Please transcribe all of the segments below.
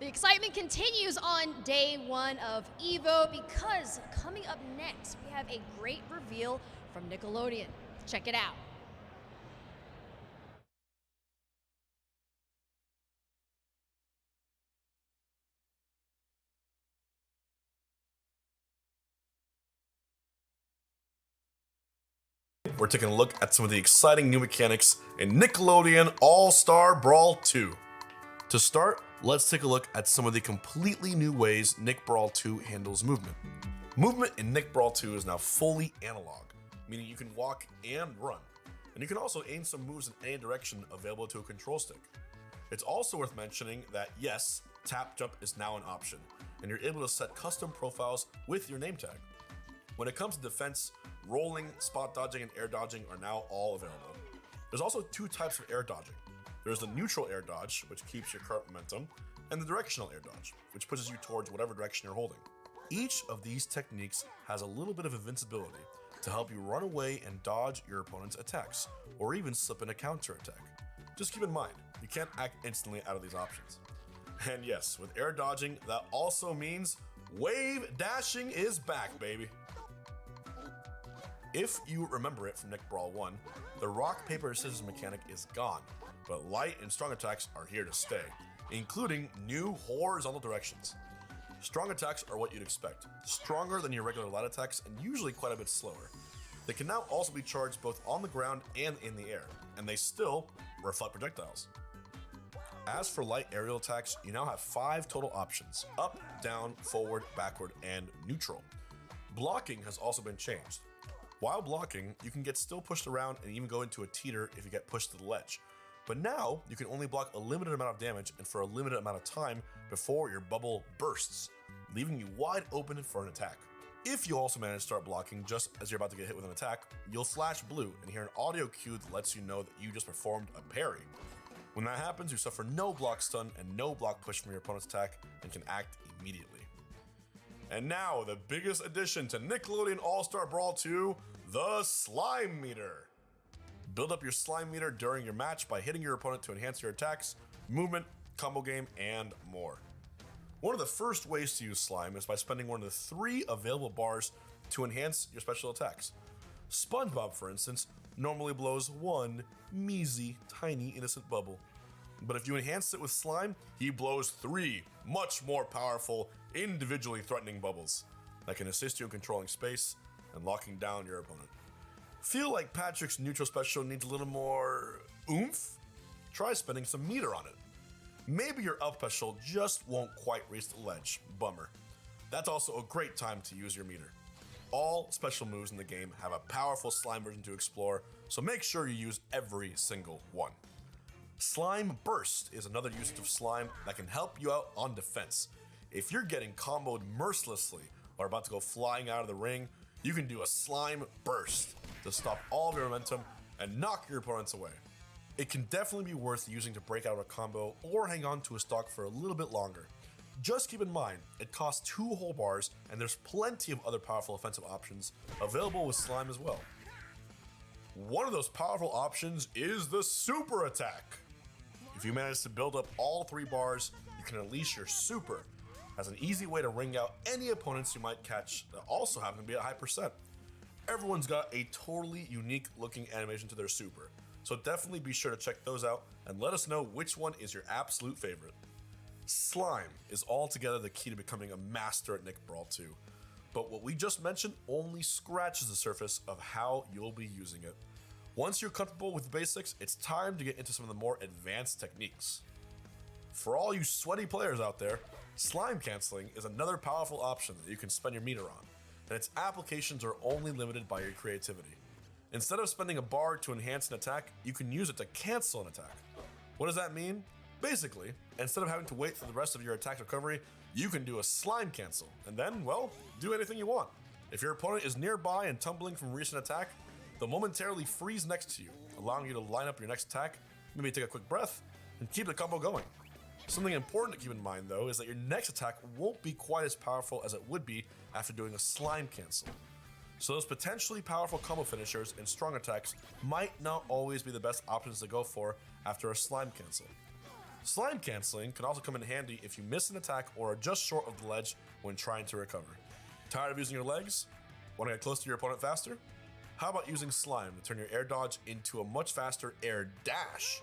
The excitement continues on day one of EVO because coming up next, we have a great reveal from Nickelodeon. Check it out. We're taking a look at some of the exciting new mechanics in Nickelodeon All-Star Brawl 2. To start, let's take a look at some of the completely new ways Nick Brawl 2 handles movement. Movement in Nick Brawl 2 is now fully analog, meaning you can walk and run. And you can also aim some moves in any direction available to a control stick. It's also worth mentioning that yes, tap jump is now an option, and you're able to set custom profiles with your name tag. When it comes to defense, rolling, spot dodging, and air dodging are now all available. There's also two types of air dodging. There's the neutral air dodge, which keeps your current momentum, and the directional air dodge, which pushes you towards whatever direction you're holding. Each of these techniques has a little bit of invincibility to help you run away and dodge your opponent's attacks, or even slip in a counter attack. Just keep in mind, you can't act instantly out of these options. And yes, with air dodging, that also means wave dashing is back, baby. If you remember it from Nick Brawl 1, the rock, paper, scissors mechanic is gone, but light and strong attacks are here to stay, including new horizontal directions. Strong attacks are what you'd expect, stronger than your regular light attacks and usually quite a bit slower. They can now also be charged both on the ground and in the air, and they still reflect projectiles. As for light aerial attacks, you now have 5 total options: up, down, forward, backward, and neutral. Blocking has also been changed. While blocking, you can get still pushed around and even go into a teeter if you get pushed to the ledge. But now, you can only block a limited amount of damage and for a limited amount of time before your bubble bursts, leaving you wide open for an attack. If you also manage to start blocking just as you're about to get hit with an attack, you'll flash blue and hear an audio cue that lets you know that you just performed a parry. When that happens, you suffer no block stun and no block push from your opponent's attack and can act immediately. And now, the biggest addition to Nickelodeon All-Star Brawl 2, the Slime Meter. Build up your slime meter during your match by hitting your opponent to enhance your attacks, movement, combo game, and more. One of the first ways to use slime is by spending one of the 3 available bars to enhance your special attacks. SpongeBob, for instance, normally blows 1 measly, tiny, innocent bubble. But if you enhance it with slime, he blows 3 much more powerful, individually threatening bubbles that can assist you in controlling space and locking down your opponent. Feel like Patrick's neutral special needs a little more oomph? Try spending some meter on it. Maybe your up special just won't quite reach the ledge. Bummer. That's also a great time to use your meter. All special moves in the game have a powerful slime version to explore, so make sure you use every single one. Slime Burst is another usage of slime that can help you out on defense. If you're getting comboed mercilessly or about to go flying out of the ring, you can do a Slime Burst to stop all of your momentum and knock your opponents away. It can definitely be worth using to break out of a combo or hang on to a stock for a little bit longer. Just keep in mind, it costs 2 whole bars and there's plenty of other powerful offensive options available with slime as well. One of those powerful options is the super attack. If you manage to build up all 3 bars, you can unleash your super as an easy way to ring out any opponents you might catch that also happen to be at high percent. Everyone's got a totally unique looking animation to their super, so definitely be sure to check those out and let us know which one is your absolute favorite. Slime is altogether the key to becoming a master at Nick Brawl 2, but what we just mentioned only scratches the surface of how you'll be using it. Once you're comfortable with the basics, it's time to get into some of the more advanced techniques. For all you sweaty players out there, slime canceling is another powerful option that you can spend your meter on, and its applications are only limited by your creativity. Instead of spending a bar to enhance an attack, you can use it to cancel an attack. What does that mean? Basically, instead of having to wait for the rest of your attack recovery, you can do a slime cancel, and then, well, do anything you want. If your opponent is nearby and tumbling from a recent attack, they'll momentarily freeze next to you, allowing you to line up your next attack, maybe take a quick breath, and keep the combo going. Something important to keep in mind though is that your next attack won't be quite as powerful as it would be after doing a slime cancel. So those potentially powerful combo finishers and strong attacks might not always be the best options to go for after a slime cancel. Slime canceling can also come in handy if you miss an attack or are just short of the ledge when trying to recover. Tired of using your legs? Want to get close to your opponent faster? How about using slime to turn your air dodge into a much faster air dash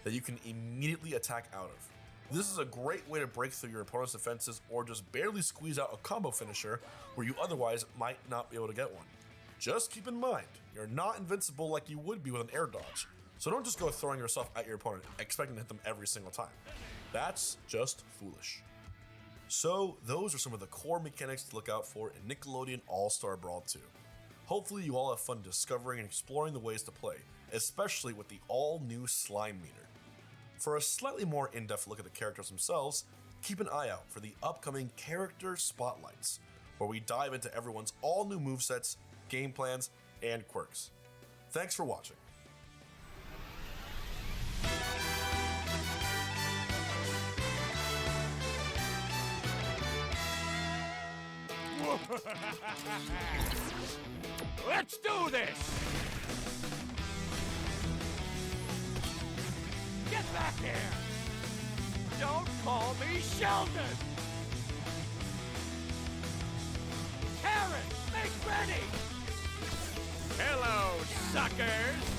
that you can immediately attack out of? This is a great way to break through your opponent's defenses or just barely squeeze out a combo finisher where you otherwise might not be able to get one. Just keep in mind, you're not invincible like you would be with an air dodge, so don't just go throwing yourself at your opponent expecting to hit them every single time. That's just foolish. So those are some of the core mechanics to look out for in Nickelodeon All-Star Brawl 2. Hopefully you all have fun discovering and exploring the ways to play, especially with the all-new slime meter. For a slightly more in-depth look at the characters themselves, keep an eye out for the upcoming Character Spotlights, where we dive into everyone's all-new movesets, game plans, and quirks. Thanks for watching. Let's do this! Get back here! Don't call me Sheldon! Karen, make ready! Hello, suckers!